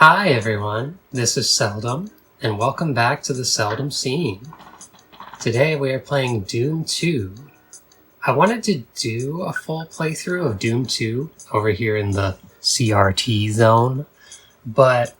Hi everyone, this is Seldom, and welcome back to the Seldom Scene. Today we are playing Doom 2. I wanted to do a full playthrough of Doom 2 over here in the CRT zone, but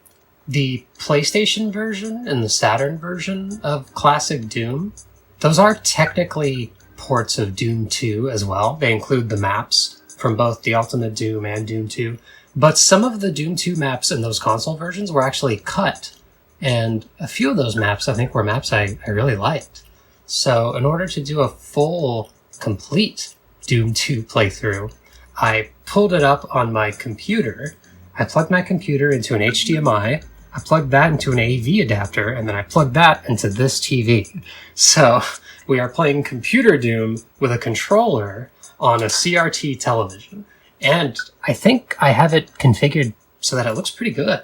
the PlayStation version and the Saturn version of classic Doom, those are technically ports of Doom 2 as well. They include the maps from both the Ultimate Doom and Doom 2. But some of the Doom 2 maps in those console versions were actually cut. And a few of those maps, I think, were maps I really liked. So in order to do a full, complete Doom 2 playthrough, I pulled it up on my computer. I plugged my computer into an HDMI. I plugged that into an AV adapter, and then I plugged that into this TV. So we are playing computer Doom with a controller on a CRT television. And I think I have it configured so that it looks pretty good.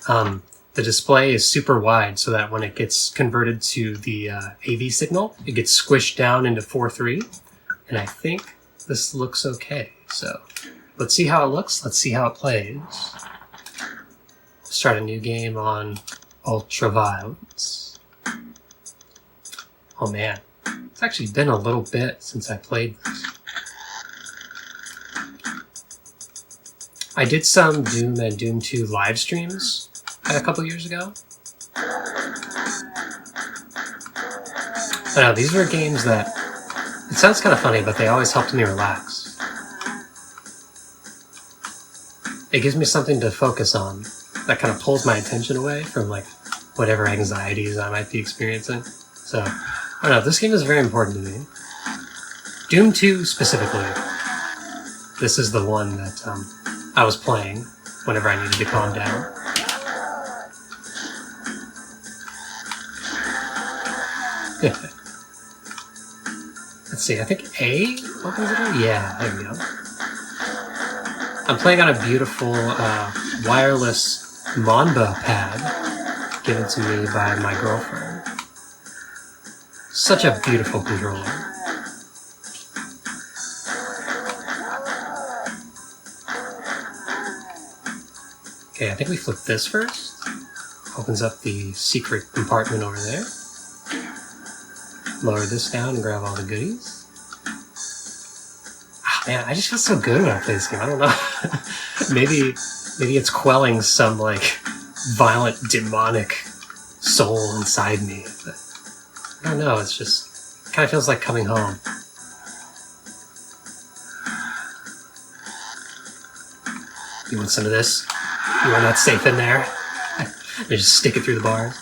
The display is super wide so that when it gets converted to the AV signal, it gets squished down into 4:3. And I think this looks okay. So let's see how it looks. Let's see how it plays. Start a new game on Ultraviolence. Oh man, it's actually been a little bit since I played this. I did some Doom and Doom 2 live streams a couple years ago. I know, these were games that, it sounds kind of funny, but they always helped me relax. It gives me something to focus on that kind of pulls my attention away from like whatever anxieties I might be experiencing. So, I don't know, this game is very important to me. Doom 2 specifically. This is the one that I was playing whenever I needed to calm down. Let's see, I think A opens it up? Yeah, there we go. I'm playing on a beautiful wireless Monba pad given to me by my girlfriend. Such a beautiful controller. Okay, I think we flip this first. Opens up the secret compartment over there. Lower this down and grab all the goodies. Ah, man, I just feel so good when I play this game. I don't know. maybe it's quelling some like violent demonic soul inside me. But I don't know. It's just it kind of feels like coming home. You want some of this? You are not safe in there. They just stick it through the bars.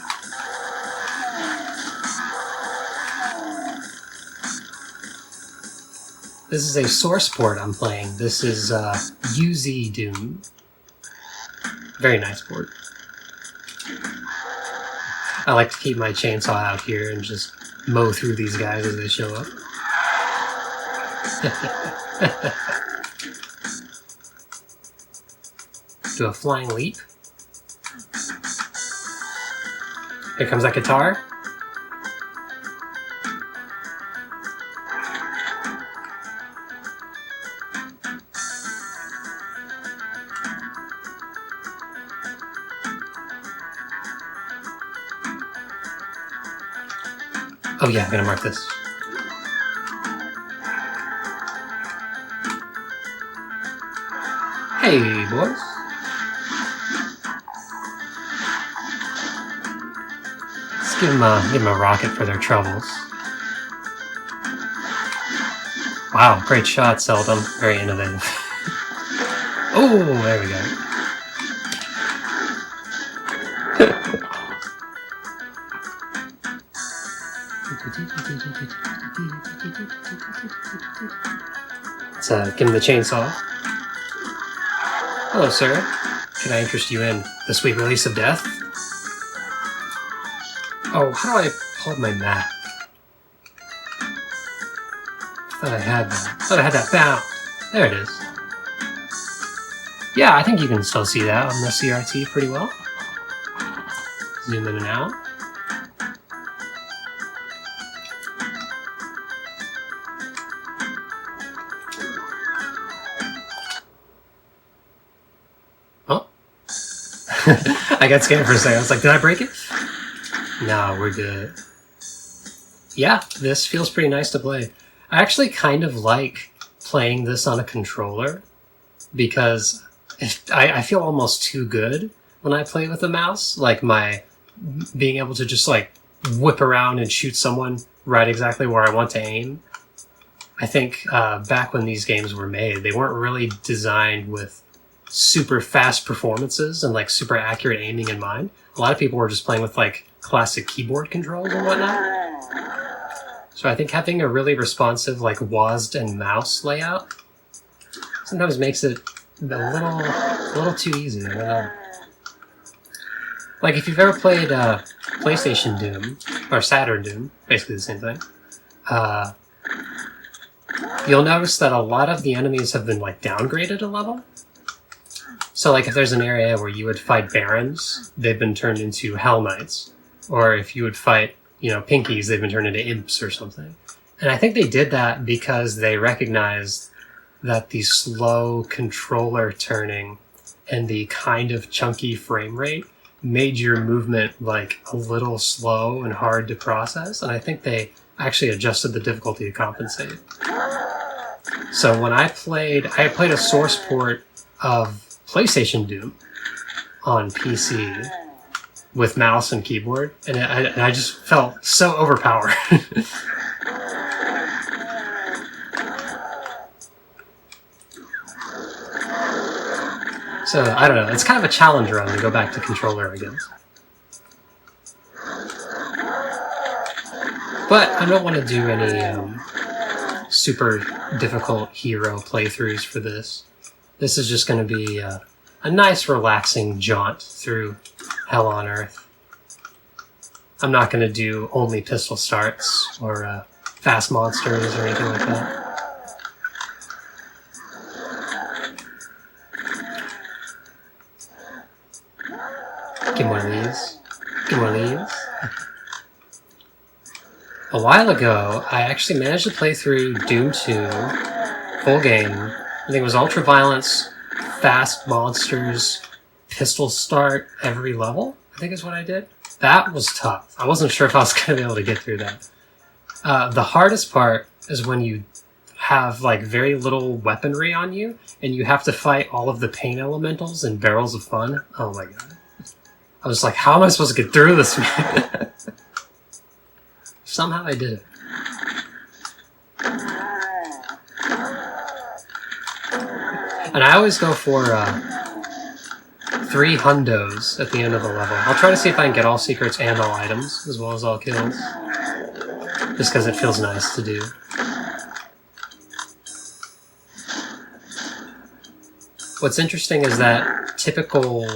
This is a source port I'm playing. This is UZ Doom. Very nice port. I like to keep my chainsaw out here and just mow through these guys as they show up. Do a flying leap. Here comes that guitar. Oh yeah, I'm gonna mark this. Hey, boys. Give them a rocket for their troubles. Wow, great shot, Seldom. Very innovative. Oh, there we go. Let's give him the chainsaw. Hello, sir. Can I interest you in the sweet release of death? Oh, how do I plug my map? Thought I had that. Thought I had that bound. There it is. Yeah, I think you can still see that on the CRT pretty well. Zoom in and out. Oh. I got scared for a second. I was like, did I break it? No, we're good. Yeah, this feels pretty nice to play. I actually kind of like playing this on a controller because I feel almost too good when I play with a mouse. Like my being able to just like whip around and shoot someone right exactly where I want to aim. I think back when these games were made, they weren't really designed with super fast performances and like super accurate aiming in mind. A lot of people were just playing with like classic keyboard controls and whatnot. So I think having a really responsive like WASD and mouse layout sometimes makes it a little too easy. I don't know. Like if you've ever played PlayStation Doom or Saturn Doom, basically the same thing, you'll notice that a lot of the enemies have been like downgraded a level. So like if there's an area where you would fight Barons, they've been turned into Hell Knights. Or if you would fight, you know, Pinkies, they've been turned into Imps or something. And I think they did that because they recognized that the slow controller turning and the kind of chunky frame rate made your movement like a little slow and hard to process. And I think they actually adjusted the difficulty to compensate. So when I played a source port of PlayStation Doom on PC with mouse and keyboard, and I just felt so overpowered. So, I don't know, it's kind of a challenge run to go back to controller, I guess. But I don't want to do any super difficult hero playthroughs for this. This is just going to be a nice relaxing jaunt through Hell on Earth. I'm not going to do only pistol starts or fast monsters or anything like that. Give me one of these. Give me one of these. A while ago, I actually managed to play through Doom 2, full game. I think it was Ultra Violence, fast monsters, pistol start every level, I think is what I did. That was tough. I wasn't sure if I was going to be able to get through that. The hardest part is when you have like very little weaponry on you and you have to fight all of the pain elementals and barrels of fun. Oh my god. I was like, how am I supposed to get through this? Somehow I did it. And I always go for 3 hundos at the end of the level. I'll try to see if I can get all secrets and all items, as well as all kills. Just because it feels nice to do. What's interesting is that typical,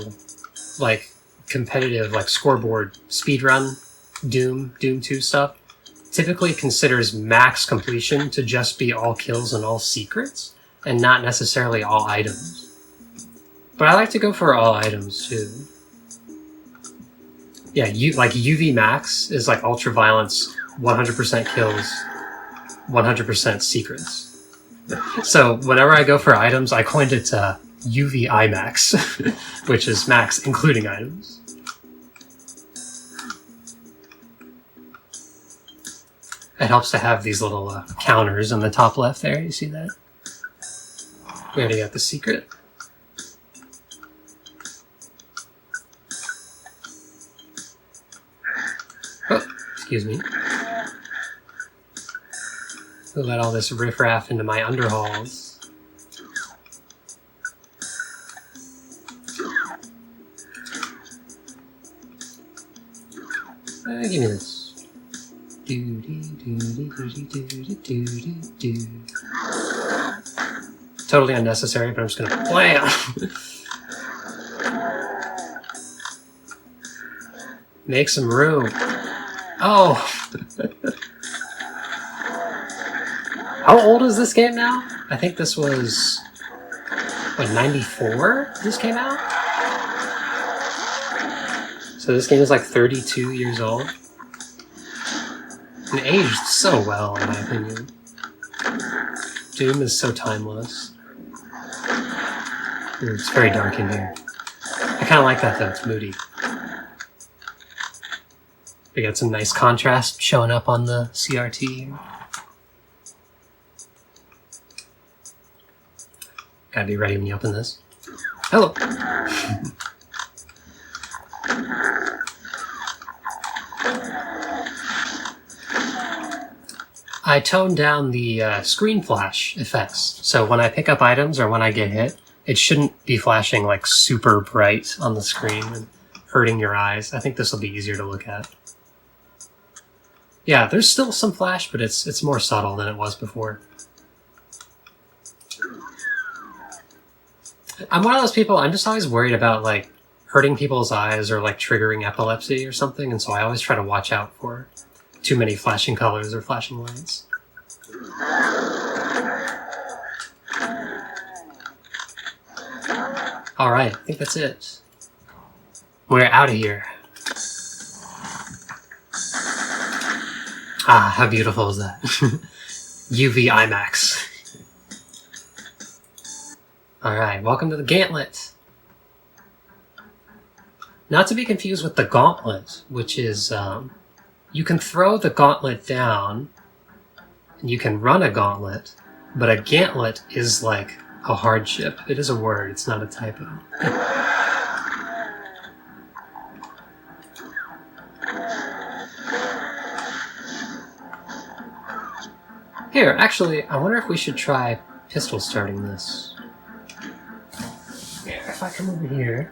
like, competitive, like, scoreboard speedrun Doom 2 stuff typically considers max completion to just be all kills and all secrets, and not necessarily all items. But I like to go for all items too. Yeah, like UV max is like ultra violence, 100% kills, 100% secrets. So whenever I go for items, I coined it UV IMAX, which is max including items. It helps to have these little counters on the top left there. You see that? We already got the secret. Oh, excuse me. We'll let all this riffraff into my underhalls. Give me this. Totally unnecessary, but I'm just gonna blam! Make some room. Oh! How old is this game now? I think this was, what, 94 this came out? So this game is like 32 years old. And aged so well, in my opinion. Doom is so timeless. It's very dark in here. I kind of like that though, it's moody. We got some nice contrast showing up on the CRT. Gotta be ready when you open this. Hello! I toned down the screen flash effects, so when I pick up items or when I get hit, it shouldn't be flashing like super bright on the screen and hurting your eyes. I think this will be easier to look at. Yeah, there's still some flash, but it's more subtle than it was before. I'm one of those people, I'm just always worried about like hurting people's eyes or like triggering epilepsy or something, and so I always try to watch out for too many flashing colors or flashing lights. Alright, I think that's it. We're out of here. Ah, how beautiful is that? UV IMAX. Alright, welcome to the Gauntlet. Not to be confused with the Gauntlet, which is, you can throw the gauntlet down, and you can run a gauntlet, but a gantlet is like a hardship. It is a word, it's not a typo. Here, actually, I wonder if we should try pistol starting this. Here, if I come over here.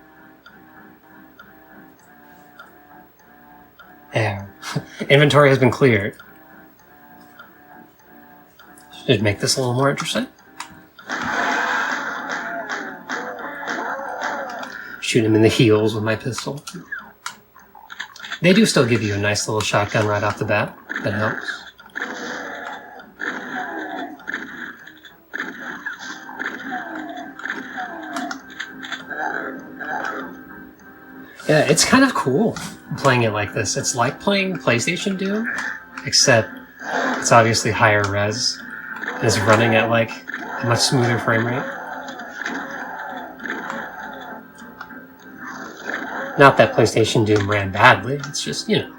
There. Inventory has been cleared. Should make this a little more interesting. Shoot him in the heels with my pistol. They do still give you a nice little shotgun right off the bat. That helps. Yeah, it's kind of cool playing it like this. It's like playing PlayStation Doom, except it's obviously higher res. And it's running at like a much smoother frame rate. Not that PlayStation Doom ran badly, it's just, you know,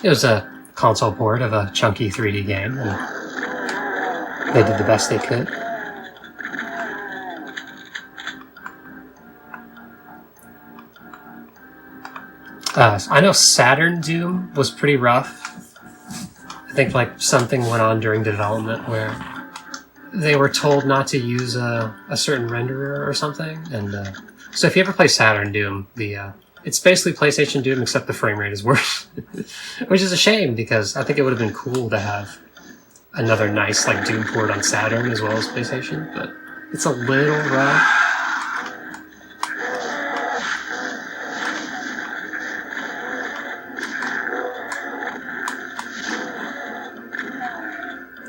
it was a console port of a chunky 3D game, and they did the best they could. I know Saturn Doom was pretty rough. I think like something went on during development where they were told not to use a certain renderer or something, and so if you ever play Saturn Doom, it's basically PlayStation Doom except the frame rate is worse, which is a shame because I think it would have been cool to have another nice like Doom port on Saturn as well as PlayStation, but it's a little rough.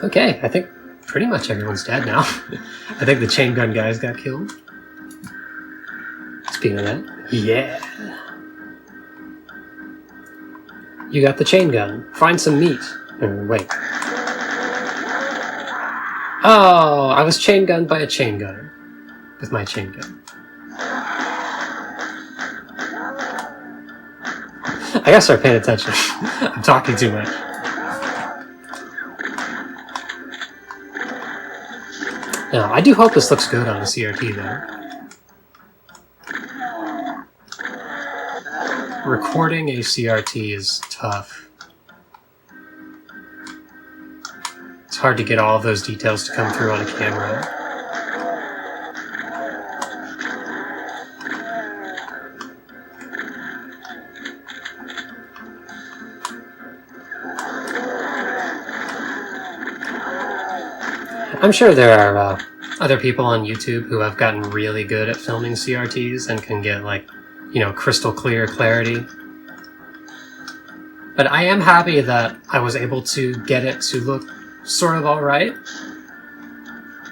Okay, I think pretty much everyone's dead now. I think the chain gun guys got killed. Speaking of that, yeah. You got the chain gun. Find some meat. Or wait. Oh, I was chain gunned by a chain gunner. With my chain gun. I gotta start paying attention. I'm talking too much. Now, I do hope this looks good on the CRT, though. Recording a CRT is tough. It's hard to get all of those details to come through on a camera. I'm sure there are other people on YouTube who have gotten really good at filming CRTs and can get like, you know, crystal clear clarity. But I am happy that I was able to get it to look sort of alright.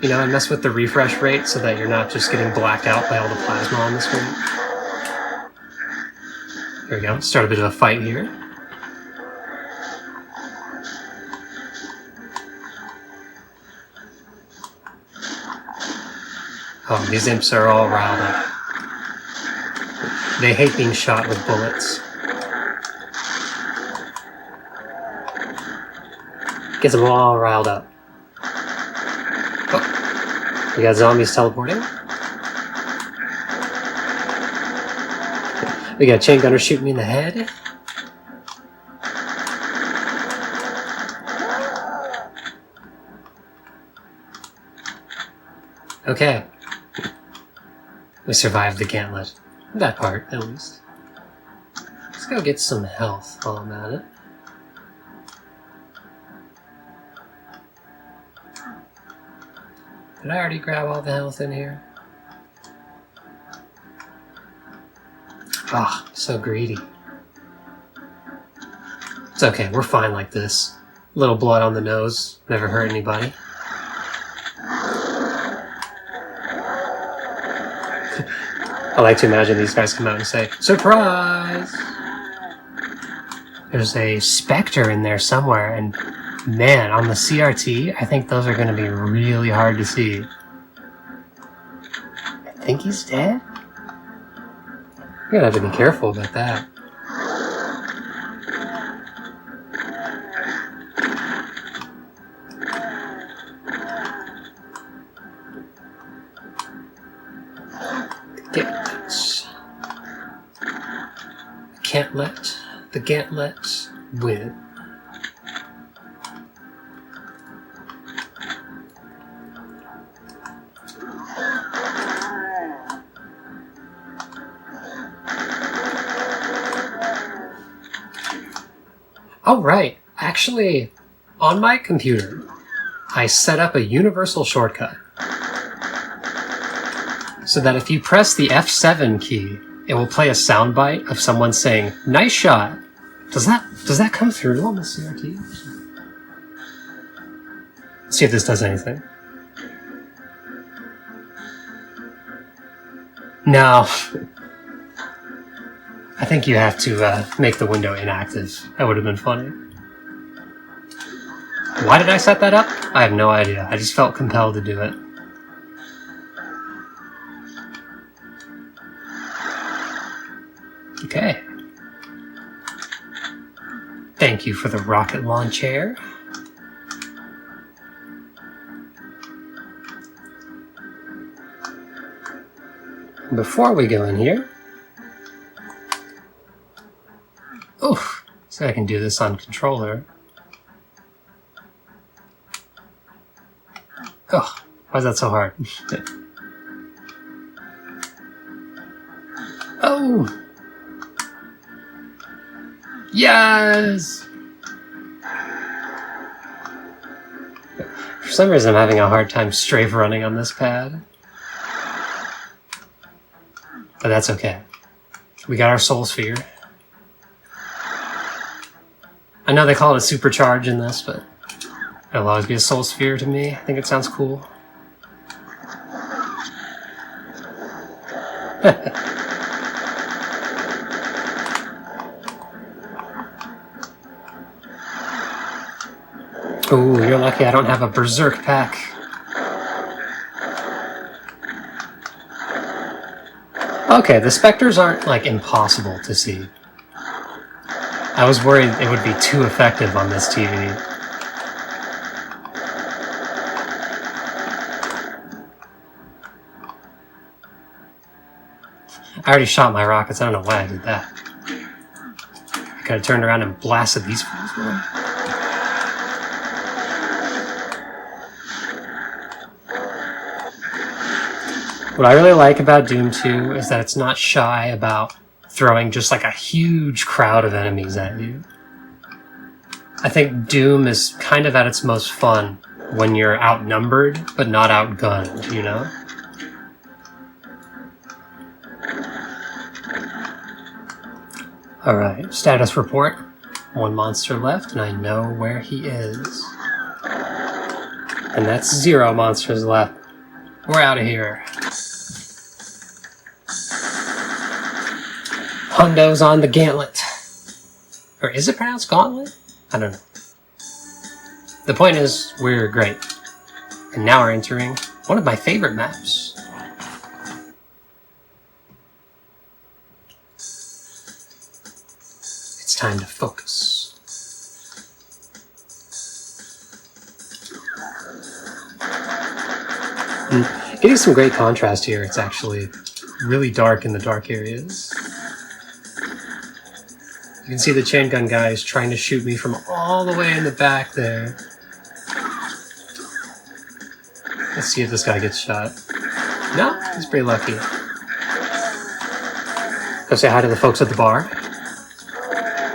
You know, and mess with the refresh rate so that you're not just getting blacked out by all the plasma on the screen. There we go, start a bit of a fight here. Oh, these imps are all riled up. They hate being shot with bullets. Gets them all riled up. Oh, we got zombies teleporting. We got a chain gunner shooting me in the head. Okay. We survived the gauntlet. That part, at least. Let's go get some health while I'm at it. Did I already grab all the health in here? Ah, so greedy. It's okay, we're fine like this. A little blood on the nose, never hurt anybody. I like to imagine these guys come out and say, "Surprise!" There's a specter in there somewhere, and man, on the CRT, I think those are going to be really hard to see. I think he's dead? You're going to have to be careful about that. Can't let the gauntlet win. Oh, right. Actually, on my computer, I set up a universal shortcut so that if you press the F7 key, it will play a soundbite of someone saying, "Nice shot." Does that come through on the CRT? Let's see if this does anything. No. I think you have to make the window inactive. That would have been funny. Why did I set that up? I have no idea. I just felt compelled to do it. Okay. Thank you for the rocket launcher. Before we go in here... Oof! So I can do this on controller. Oh, why is that so hard? Oh! Yes! For some reason I'm having a hard time strafe running on this pad. But that's okay. We got our soul sphere. I know they call it a supercharge in this, but it'll always be a soul sphere to me. I think it sounds cool. Ooh, you're lucky I don't have a berserk pack. Okay, the specters aren't, like, impossible to see. I was worried it would be too effective on this TV. I already shot my rockets. I don't know why I did that. I could have turned around and blasted these fools with them. What I really like about Doom 2 is that it's not shy about throwing just like a huge crowd of enemies at you. I think Doom is kind of at its most fun when you're outnumbered but not outgunned, you know? Alright, status report. 1 monster left and I know where he is. And that's 0 monsters left. We're out of here. Hundo's on the gauntlet. Or is it pronounced gauntlet? I don't know. The point is, we're great. And now we're entering one of my favorite maps. It's time to focus. Getting some great contrast here. It's actually really dark in the dark areas. You can see the chain gun guy is trying to shoot me from all the way in the back there. Let's see if this guy gets shot. No, he's pretty lucky. Go say hi to the folks at the bar.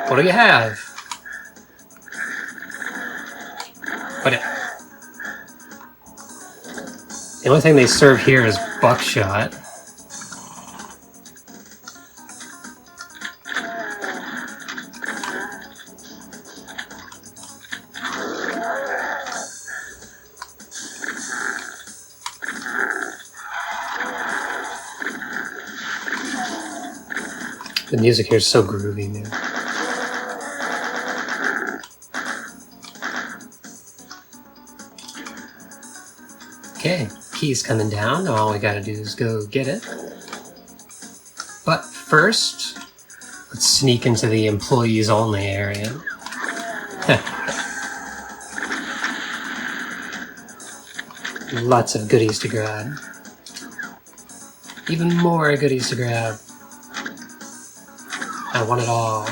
What do you have? What? The only thing they serve here is buckshot. The music here is so groovy, man. Okay, key's coming down. All we gotta do is go get it. But first, let's sneak into the employees only area. Lots of goodies to grab. Even more goodies to grab. I want it all.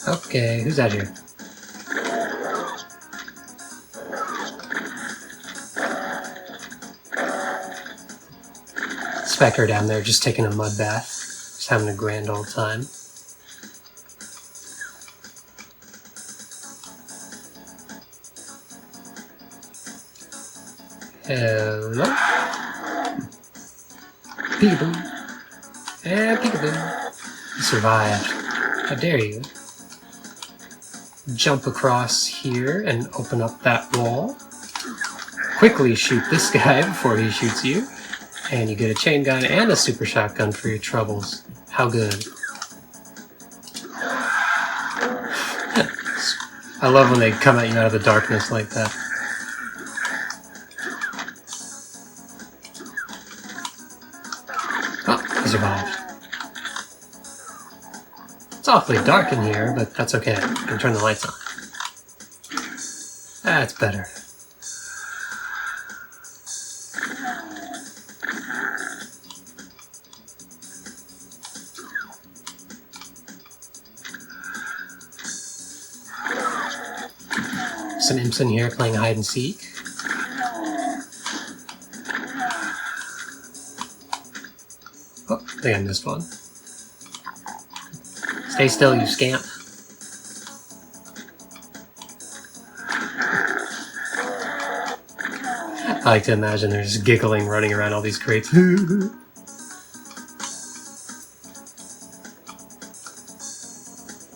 Okay, who's out here? Specker down there just taking a mud bath. Just having a grand old time. Hello? Peekaboo. And peekaboo. You survived. How dare you? Jump across here and open up that wall. Quickly shoot this guy before he shoots you. And you get a chain gun and a super shotgun for your troubles. How good. I love when they come at you out of the darkness like that. Oh, he survived. It's awfully dark in here, but that's okay. I can turn the lights on. That's better. Some imps in here playing hide and seek. Oh, I think I missed one. Stay still, you scamp. I like to imagine they're just giggling, running around all these crates.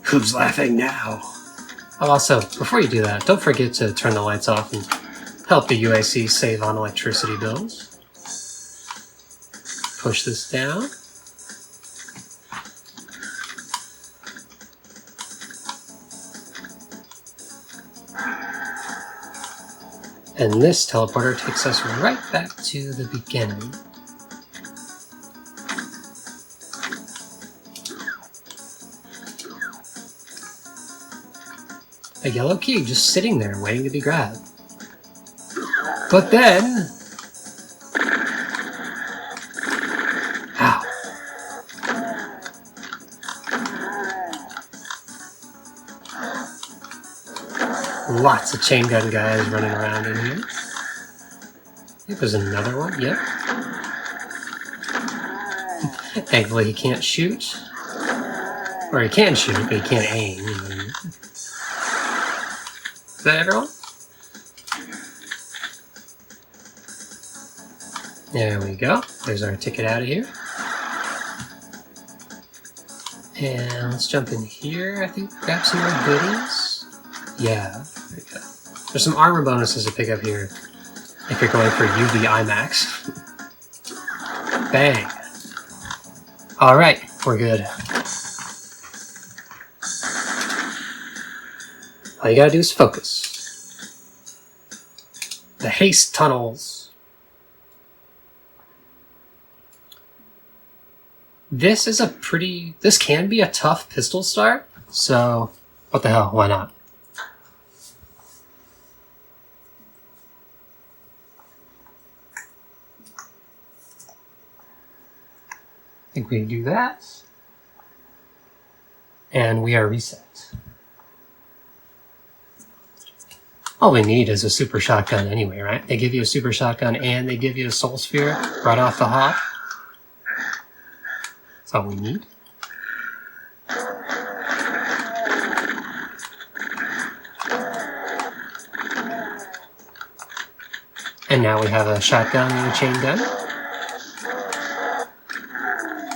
Who's laughing now? Oh, also, before you do that, don't forget to turn the lights off and help the UAC save on electricity bills. Push this down. And this teleporter takes us right back to the beginning. A yellow key just sitting there waiting to be grabbed. But then... Ow. Lots of chain gun guys running around in here. I think there's another one. Yep. Thankfully he can't shoot. Or he can shoot, but he can't aim. You know. Is that everyone? There we go. There's our ticket out of here. And let's jump in here. I think grab some more goodies. Yeah, there we go. There's some armor bonuses to pick up here if you're going for UV IMAX. Bang. Alright, we're good. All you gotta do is focus. The haste tunnels. This can be a tough pistol start, so what the hell, why not? I think we do that. And we are reset. All we need is a super shotgun anyway, right? They give you a super shotgun and they give you a soul sphere right off the hop. That's all we need. And now we have a shotgun and a chain gun.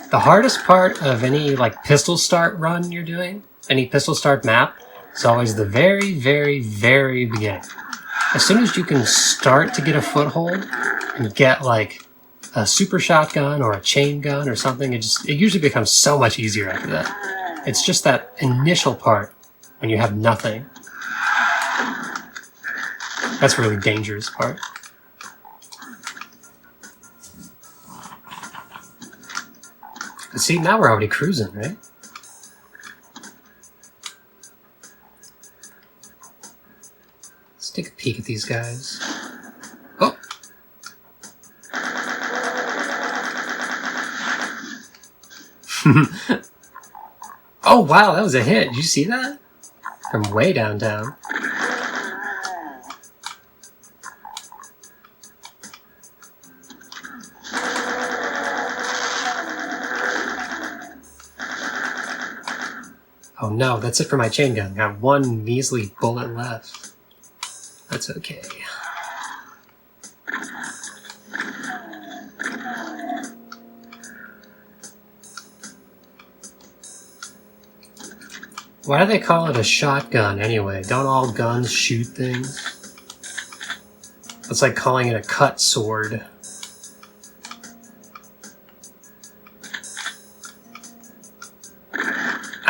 The hardest part of any like pistol start run you're doing, any pistol start map, is always the very, very, very beginning. As soon as you can start to get a foothold and get like a super shotgun or a chain gun or something, it usually becomes so much easier after that. It's just that initial part when you have nothing. That's the really dangerous part. See, now we're already cruising, right? Let's take a peek at these guys. Oh! Oh, wow, that was a hit. Did you see that? From way downtown. Oh no, that's it for my chain gun. Got one measly bullet left. That's okay. Why do they call it a shotgun anyway? Don't all guns shoot things? It's like calling it a cut sword.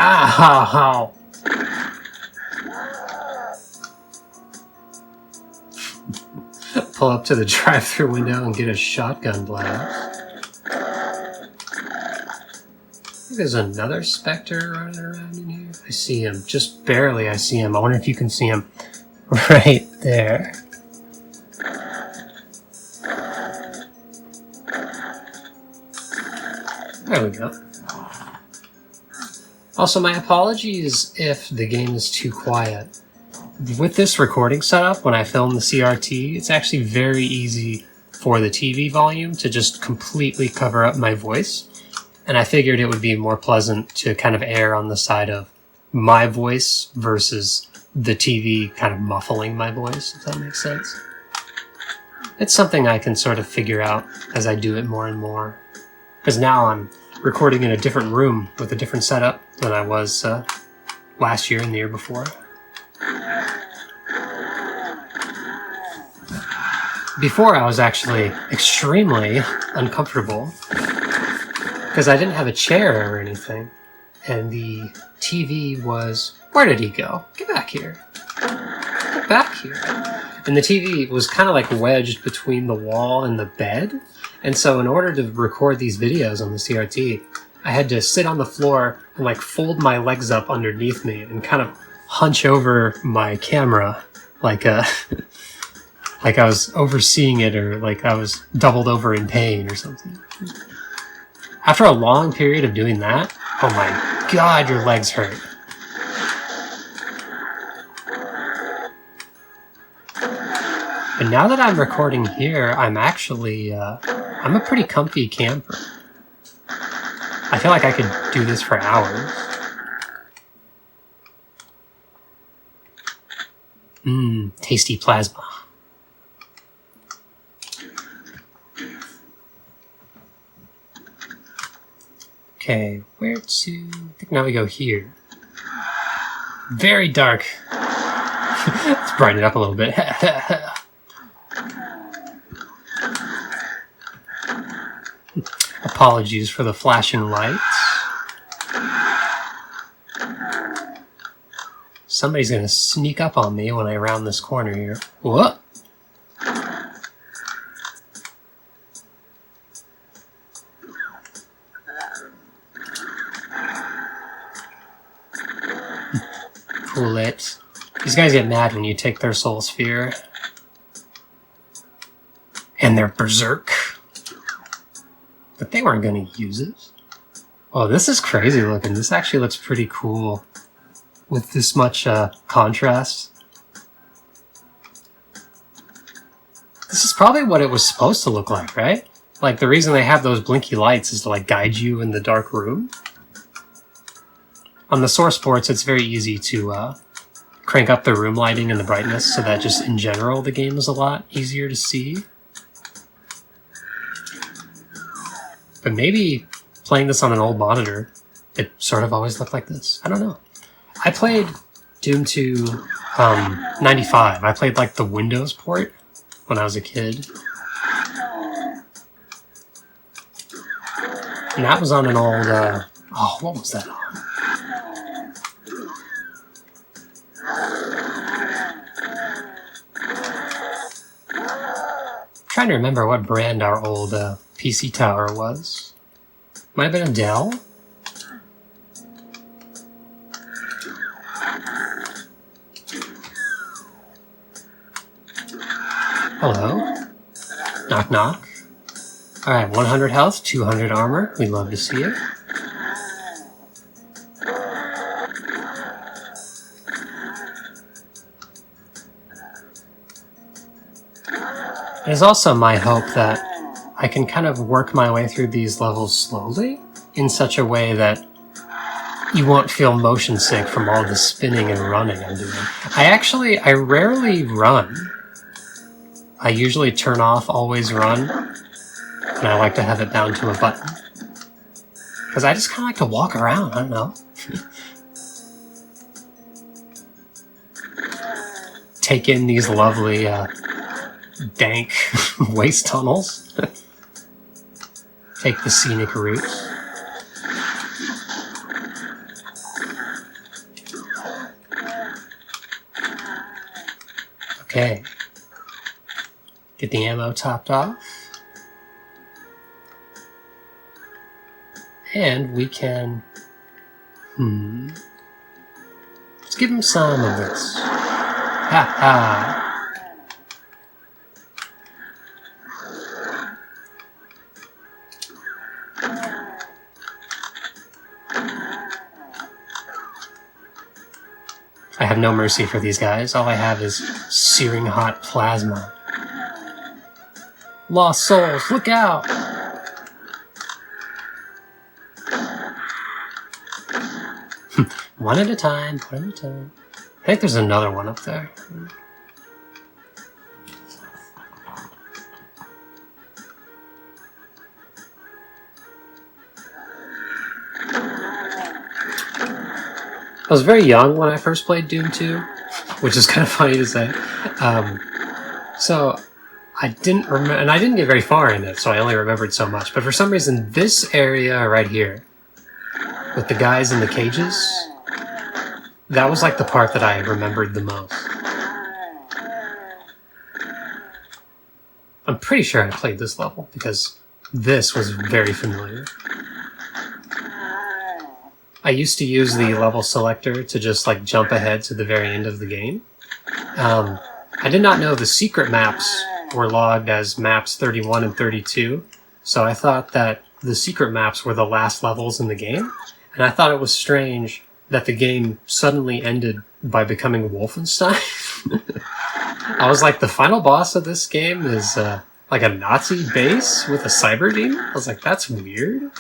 Ow! Pull up to the drive-thru window and get a shotgun blast. I think there's another Spectre running around in here. I see him. Just barely I see him. I wonder if you can see him right there. There we go. Also, my apologies if the game is too quiet. With this recording setup, when I film the CRT, it's actually very easy for the TV volume to just completely cover up my voice. And I figured it would be more pleasant to kind of err on the side of my voice versus the TV kind of muffling my voice, if that makes sense. It's something I can sort of figure out as I do it more and more. Because now I'm recording in a different room with a different setup than I was last year and the year before. Before, I was actually extremely uncomfortable because I didn't have a chair or anything, and the TV was... Where did he go? Get back here. Get back here. And the TV was kind of like wedged between the wall and the bed. And so in order to record these videos on the CRT, I had to sit on the floor and like fold my legs up underneath me and kind of hunch over my camera like like I was overseeing it or like I was doubled over in pain or something. After a long period of doing that, oh my god, your legs hurt. And now that I'm recording here, I'm actually, I'm a pretty comfy camper. I feel like I could do this for hours. Tasty plasma. Okay, where to? I think now we go here. Very dark. Let's brighten it up a little bit. Apologies for the flashing lights. Somebody's gonna sneak up on me when I round this corner here. Whoa! pull it. These guys get mad when you take their soul sphere. And they're berserk. But they weren't going to use it. Oh, this is crazy looking. This actually looks pretty cool. With this much contrast. This is probably what it was supposed to look like, right? Like, the reason they have those blinky lights is to, like, guide you in the dark room. On the source ports, it's very easy to crank up the room lighting and the brightness so that just in general the game is a lot easier to see. But maybe playing this on an old monitor, it sort of always looked like this. I don't know. I played Doom 2 95. I played like the Windows port when I was a kid. And that was on an old, oh, what was that on? I'm trying to remember what brand our old PC tower was. Might have been a Dell. Hello. Knock knock. Alright, 100 health, 200 armor. We'd love to see it. It is also my hope that I can kind of work my way through these levels slowly in such a way that you won't feel motion sick from all the spinning and running I'm doing. I rarely run. I usually turn off always run, and I like to have it down to a button. Because I just kind of like to walk around, I don't know. Take in these lovely, dank waste tunnels. Take the scenic route. Okay. Get the ammo topped off. And we can... Let's give him some of this. Ha ha! I have no mercy for these guys. All I have is searing hot plasma. Lost souls, look out! One at a time, one at a time. I think there's another one up there. I was very young when I first played Doom 2, which is kind of funny to say. So I didn't remember, and I didn't get very far in it, so I only remembered so much. But for some reason, this area right here, with the guys in the cages, that was like the part that I remembered the most. I'm pretty sure I played this level, because this was very familiar. I used to use the level selector to just like jump ahead to the very end of the game. I did not know the secret maps were logged as maps 31 and 32, so I thought that the secret maps were the last levels in the game, and I thought it was strange that the game suddenly ended by becoming Wolfenstein. I was like, the final boss of this game is like a Nazi base with a cyber demon? I was like, that's weird.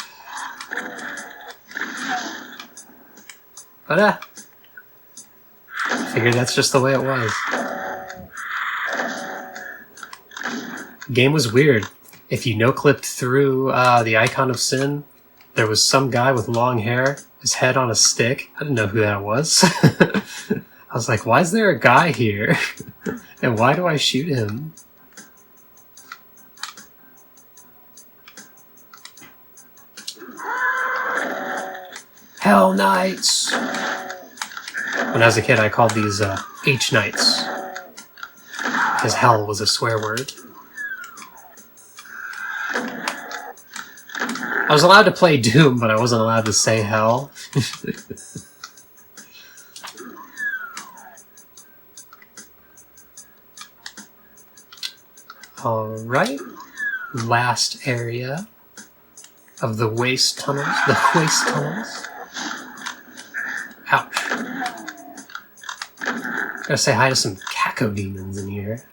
But I figured that's just the way it was. Game was weird. If you no-clipped through the Icon of Sin, there was some guy with long hair, his head on a stick. I didn't know who that was. I was like, why is there a guy here? And why do I shoot him? Hell Knights! When I was a kid, I called these H Knights. Because hell was a swear word. I was allowed to play Doom, but I wasn't allowed to say hell. Alright, last area of the waste tunnels. The waste tunnels. Ouch. Gotta say hi to some cacodemons in here.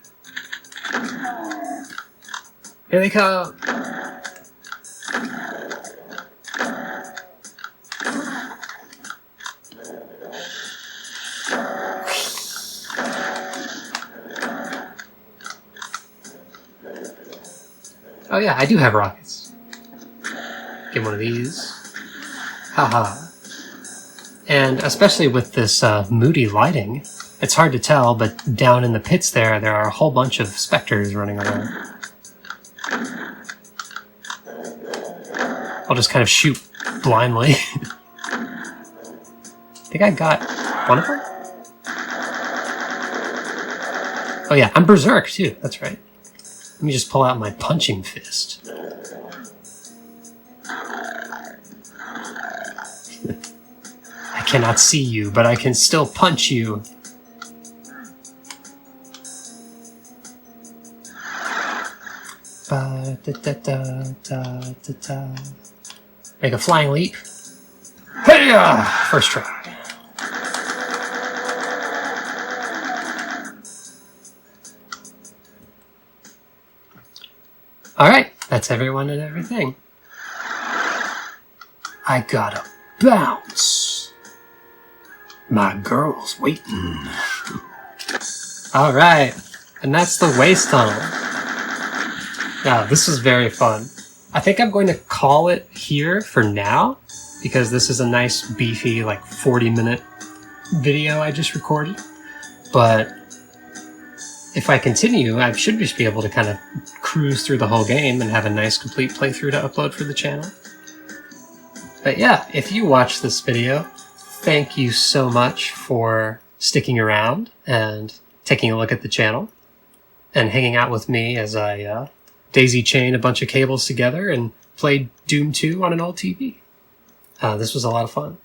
Here they come! Oh yeah, I do have rockets. Get one of these. Haha. And especially with this moody lighting, it's hard to tell, but down in the pits there are a whole bunch of specters running around. I'll just kind of shoot blindly. I think I got one of them? Oh yeah, I'm berserk too, that's right. Let me just pull out my punching fist. I cannot see you, but I can still punch you. Make a flying leap. Hey-ya! First try. Alright, that's everyone and everything. I gotta bounce. My girl's waiting. Alright, and that's the waste tunnel. Now, this is very fun. I think I'm going to call it here for now, because this is a nice, beefy, like 40-minute video I just recorded. But if I continue, I should just be able to kind of cruise through the whole game and have a nice complete playthrough to upload for the channel. But yeah, if you watched this video, thank you so much for sticking around and taking a look at the channel and hanging out with me as I daisy chained a bunch of cables together and played Doom 2 on an old TV. This was a lot of fun.